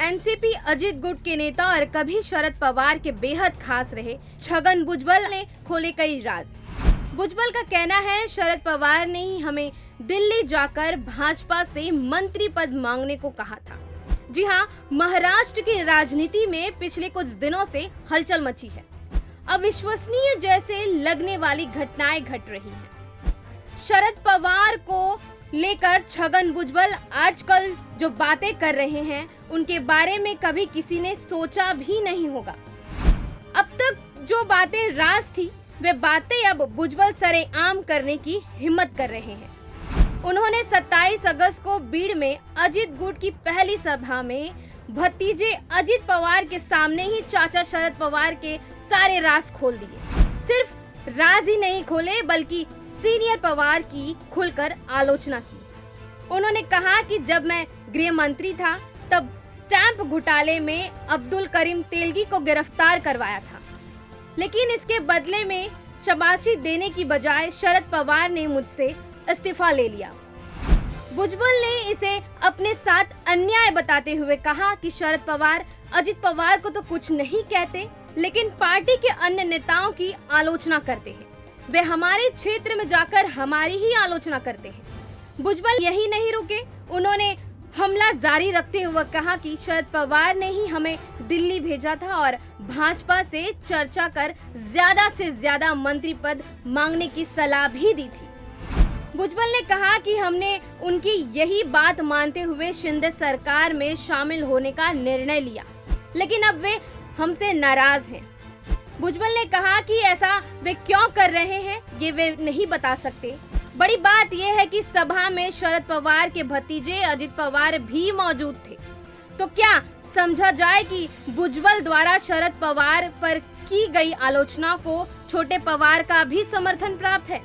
NCP Ajit गुट के नेता और कभी शरद पवार के बेहद खास रहे छगन भुजबल ने खोले कई राज। भुजबल का कहना है शरद पवार ने ही हमें दिल्ली जाकर भाजपा से मंत्री पद मांगने को कहा था। जी हाँ, महाराष्ट्र की राजनीति में पिछले कुछ दिनों से हलचल मची है। अविश्वसनीय जैसे लगने वाली घटनाएं घट रही हैं। शरद पवार को लेकर छगन भुजबल आजकल जो बातें कर रहे हैं उनके बारे में कभी किसी ने सोचा भी नहीं होगा। अब तक जो बातें राज थी वे बातें अब भुजबल सरेआम करने की हिम्मत कर रहे हैं। उन्होंने 27 अगस्त को बीड़ में अजित गुट की पहली सभा में भतीजे अजित पवार के सामने ही चाचा शरद पवार के सारे राज खोल दिए। सिर्फ राज ही नहीं खोले बल्कि सीनियर पवार की खुलकर आलोचना की। उन्होंने कहा कि जब मैं गृह मंत्री था तब स्टैंप घोटाले में अब्दुल करीम तेलगी को गिरफ्तार करवाया था, लेकिन इसके बदले में शाबाशी देने की बजाय शरद पवार ने मुझसे इस्तीफा ले लिया। भुजबल ने इसे अपने साथ अन्याय बताते हुए कहा कि शरद पवार अजित पवार को तो कुछ नहीं कहते, लेकिन पार्टी के अन्य नेताओं की आलोचना करते हैं। वे हमारे क्षेत्र में जाकर हमारी ही आलोचना करते हैं। भुजबल यही नहीं रुके, उन्होंने हमला जारी रखते हुए कहा कि शरद पवार ने ही हमें दिल्ली भेजा था और भाजपा से चर्चा कर ज्यादा से ज्यादा मंत्री पद मांगने की सलाह भी दी थी। भुजबल ने कहा कि हमने उनकी यही बात मानते हुए शिंदे सरकार में शामिल होने का निर्णय लिया, लेकिन अब वे हमसे नाराज हैं। भुजबल ने कहा कि ऐसा वे क्यों कर रहे हैं ये वे नहीं बता सकते। बड़ी बात यह है कि सभा में शरद पवार के भतीजे अजित पवार भी मौजूद थे। तो क्या समझा जाए कि भुजबल द्वारा शरद पवार पर की गई आलोचना को छोटे पवार का भी समर्थन प्राप्त है।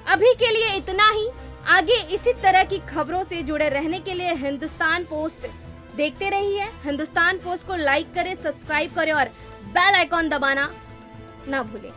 अभी के लिए इतना ही। आगे इसी तरह की खबरों से जुड़े रहने के लिए हिंदुस्तान पोस्ट देखते रहिए। हिंदुस्तान पोस्ट को लाइक करें, सब्सक्राइब करें और बेल आइकॉन दबाना ना भूलें।